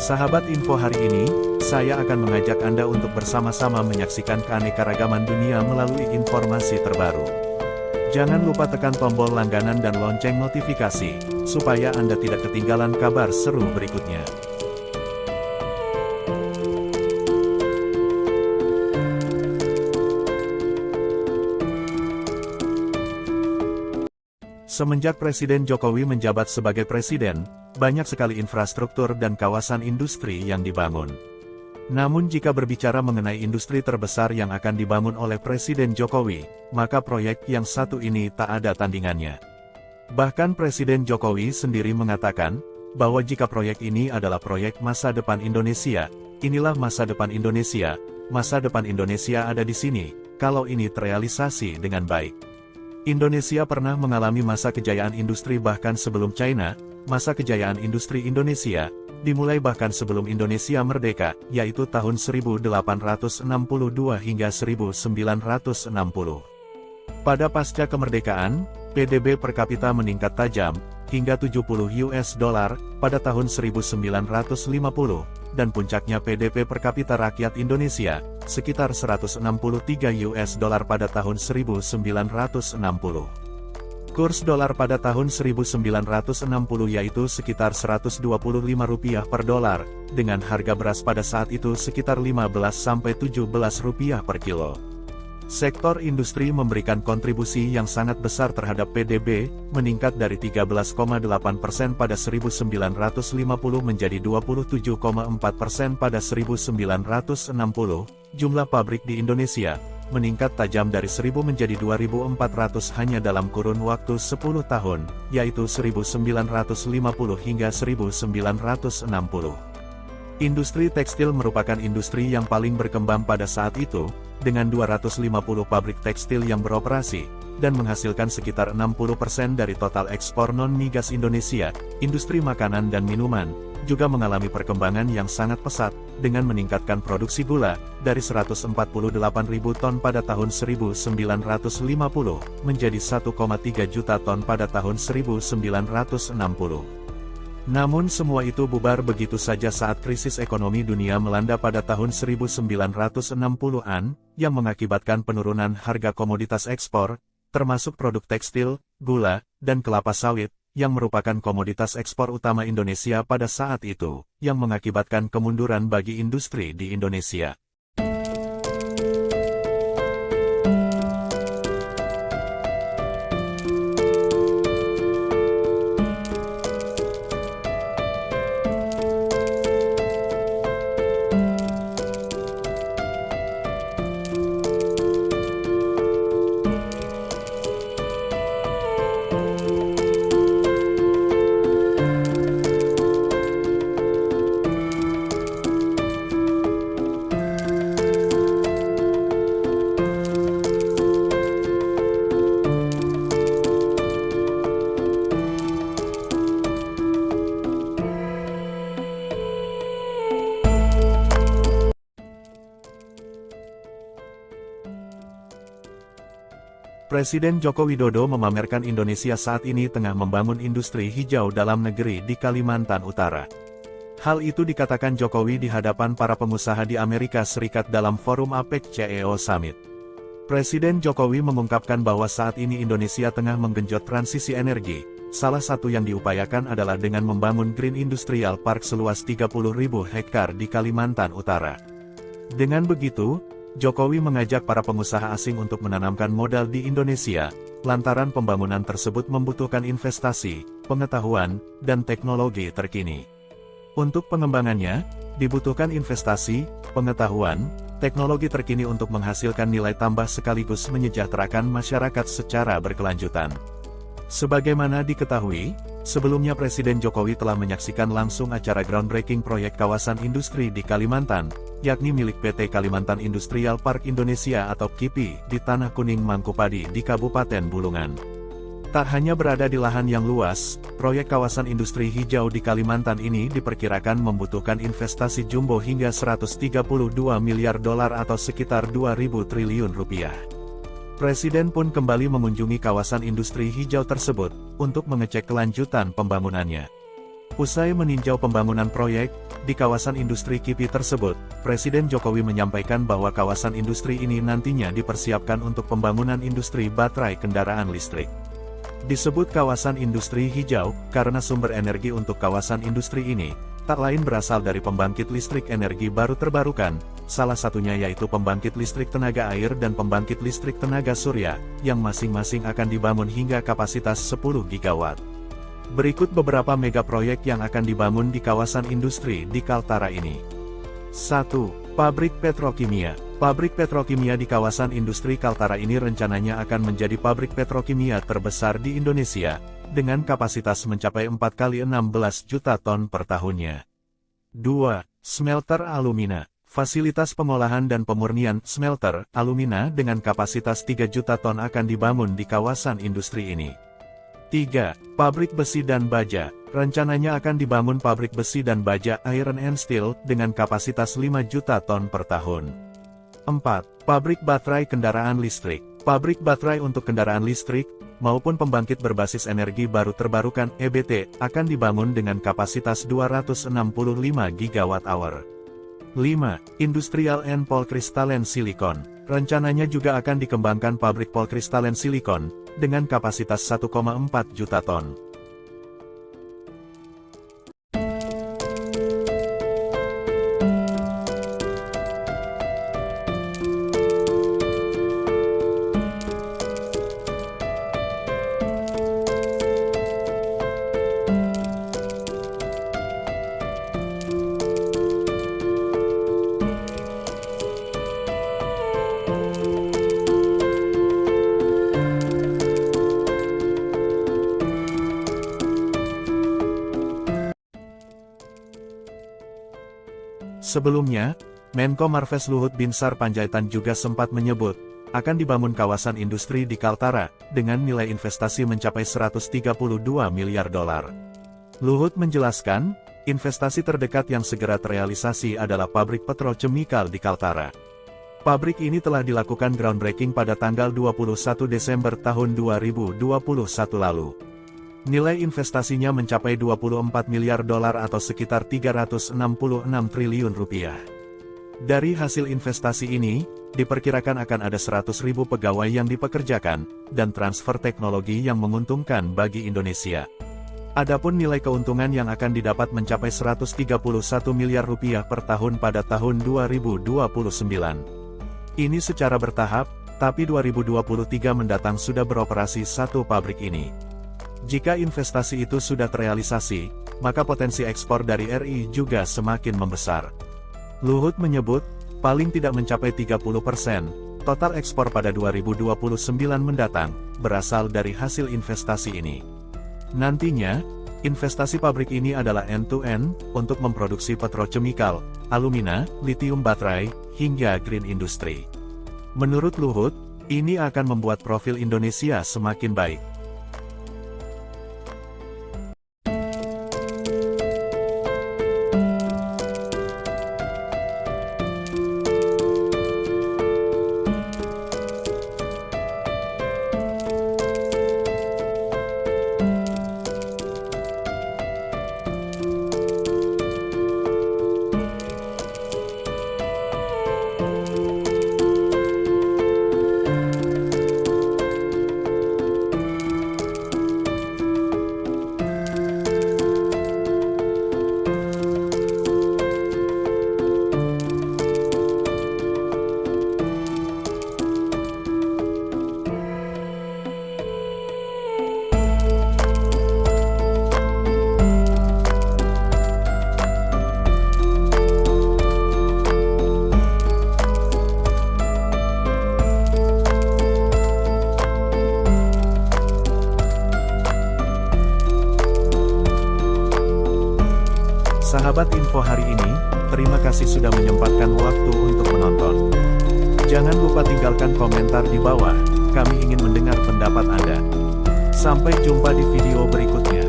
Sahabat info hari ini, saya akan mengajak Anda untuk bersama-sama menyaksikan keanekaragaman dunia melalui informasi terbaru. Jangan lupa tekan tombol langganan dan lonceng notifikasi, supaya Anda tidak ketinggalan kabar seru berikutnya. Semenjak Presiden Jokowi menjabat sebagai presiden, banyak sekali infrastruktur dan kawasan industri yang dibangun. Namun jika berbicara mengenai industri terbesar yang akan dibangun oleh Presiden Jokowi, maka proyek yang satu ini tak ada tandingannya. Bahkan Presiden Jokowi sendiri mengatakan, bahwa jika proyek ini adalah proyek masa depan Indonesia, inilah masa depan Indonesia ada di sini, kalau ini terrealisasi dengan baik. Indonesia pernah mengalami masa kejayaan industri bahkan sebelum China. Masa kejayaan industri Indonesia dimulai bahkan sebelum Indonesia merdeka, yaitu tahun 1862 hingga 1960. Pada pasca kemerdekaan, PDB per kapita meningkat tajam, hingga $70 pada tahun 1950, dan puncaknya PDB per kapita rakyat Indonesia, sekitar $163 pada tahun 1960. Kurs dolar pada tahun 1960 yaitu sekitar Rp125 per dolar, dengan harga beras pada saat itu sekitar Rp15-17 per kilo. Sektor industri memberikan kontribusi yang sangat besar terhadap PDB, meningkat dari 13,8% pada 1950 menjadi 27,4% pada 1960. Jumlah pabrik di Indonesia meningkat tajam dari 1.000 menjadi 2.400 hanya dalam kurun waktu 10 tahun, yaitu 1950 hingga 1960. Industri tekstil merupakan industri yang paling berkembang pada saat itu, dengan 250 pabrik tekstil yang beroperasi, dan menghasilkan sekitar 60% dari total ekspor non-migas Indonesia. Industri makanan dan minuman juga mengalami perkembangan yang sangat pesat, dengan meningkatkan produksi gula, dari 148.000 ton pada tahun 1950, menjadi 1,3 juta ton pada tahun 1960. Namun semua itu bubar begitu saja saat krisis ekonomi dunia melanda pada tahun 1960-an, yang mengakibatkan penurunan harga komoditas ekspor, termasuk produk tekstil, gula, dan kelapa sawit, yang merupakan komoditas ekspor utama Indonesia pada saat itu, yang mengakibatkan kemunduran bagi industri di Indonesia. Presiden Joko Widodo memamerkan Indonesia saat ini tengah membangun industri hijau dalam negeri di Kalimantan Utara. Hal itu dikatakan Jokowi di hadapan para pengusaha di Amerika Serikat dalam forum APEC CEO Summit. Presiden Jokowi mengungkapkan bahwa saat ini Indonesia tengah menggenjot transisi energi. Salah satu yang diupayakan adalah dengan membangun Green Industrial Park seluas 30.000 hektar di Kalimantan Utara. Dengan begitu, Jokowi mengajak para pengusaha asing untuk menanamkan modal di Indonesia, lantaran pembangunan tersebut membutuhkan investasi, pengetahuan, dan teknologi terkini. Untuk pengembangannya, dibutuhkan investasi, pengetahuan, teknologi terkini untuk menghasilkan nilai tambah sekaligus menyejahterakan masyarakat secara berkelanjutan. Sebagaimana diketahui, sebelumnya Presiden Jokowi telah menyaksikan langsung acara groundbreaking proyek kawasan industri di Kalimantan, yakni milik PT Kalimantan Industrial Park Indonesia atau KIPI, di Tanah Kuning Mangkupadi di Kabupaten Bulungan. Tak hanya berada di lahan yang luas, proyek kawasan industri hijau di Kalimantan ini diperkirakan membutuhkan investasi jumbo hingga $132 miliar atau sekitar 2.000 triliun rupiah. Presiden pun kembali mengunjungi kawasan industri hijau tersebut, untuk mengecek kelanjutan pembangunannya. Usai meninjau pembangunan proyek di kawasan industri KIPI tersebut, Presiden Jokowi menyampaikan bahwa kawasan industri ini nantinya dipersiapkan untuk pembangunan industri baterai kendaraan listrik. Disebut kawasan industri hijau, karena sumber energi untuk kawasan industri ini, tak lain berasal dari pembangkit listrik energi baru terbarukan, salah satunya yaitu pembangkit listrik tenaga air dan pembangkit listrik tenaga surya, yang masing-masing akan dibangun hingga kapasitas 10 gigawatt. Berikut beberapa megaproyek yang akan dibangun di kawasan industri di Kaltara ini. 1. Pabrik petrokimia. Pabrik petrokimia di kawasan industri Kaltara ini rencananya akan menjadi pabrik petrokimia terbesar di Indonesia, dengan kapasitas mencapai 4 kali 16 juta ton per tahunnya. 2. Smelter alumina. Fasilitas pengolahan dan pemurnian smelter alumina dengan kapasitas 3 juta ton akan dibangun di kawasan industri ini. 3. Pabrik besi dan baja. Rencananya akan dibangun pabrik besi dan baja Iron and Steel dengan kapasitas 5 juta ton per tahun. 4. Pabrik baterai kendaraan listrik. Pabrik baterai untuk kendaraan listrik, maupun pembangkit berbasis energi baru terbarukan (EBT) akan dibangun dengan kapasitas 265 gigawatt-hour. 5. Industrial and Polycrystalline Silicon. Rencananya juga akan dikembangkan pabrik polycrystalline silicon, dengan kapasitas 1,4 juta ton. Sebelumnya, Menko Marves Luhut Binsar Panjaitan juga sempat menyebut, akan dibangun kawasan industri di Kaltara, dengan nilai investasi mencapai 132 miliar dolar. Luhut menjelaskan, investasi terdekat yang segera terrealisasi adalah pabrik petrochemical di Kaltara. Pabrik ini telah dilakukan groundbreaking pada tanggal 21 Desember tahun 2021 lalu. Nilai investasinya mencapai 24 miliar dolar atau sekitar 366 triliun rupiah. Dari hasil investasi ini, diperkirakan akan ada 100.000 pegawai yang dipekerjakan, dan transfer teknologi yang menguntungkan bagi Indonesia. Adapun nilai keuntungan yang akan didapat mencapai 131 miliar rupiah per tahun pada tahun 2029. Ini secara bertahap, tapi 2023 mendatang sudah beroperasi satu pabrik ini. Jika investasi itu sudah terrealisasi, maka potensi ekspor dari RI juga semakin membesar. Luhut menyebut, paling tidak mencapai 30%, total ekspor pada 2029 mendatang, berasal dari hasil investasi ini. Nantinya, investasi pabrik ini adalah end-to-end, untuk memproduksi petrochemical, alumina, lithium baterai, hingga green industry. Menurut Luhut, ini akan membuat profil Indonesia semakin baik. Sahabat info hari ini, terima kasih sudah menyempatkan waktu untuk menonton. Jangan lupa tinggalkan komentar di bawah, kami ingin mendengar pendapat Anda. Sampai jumpa di video berikutnya.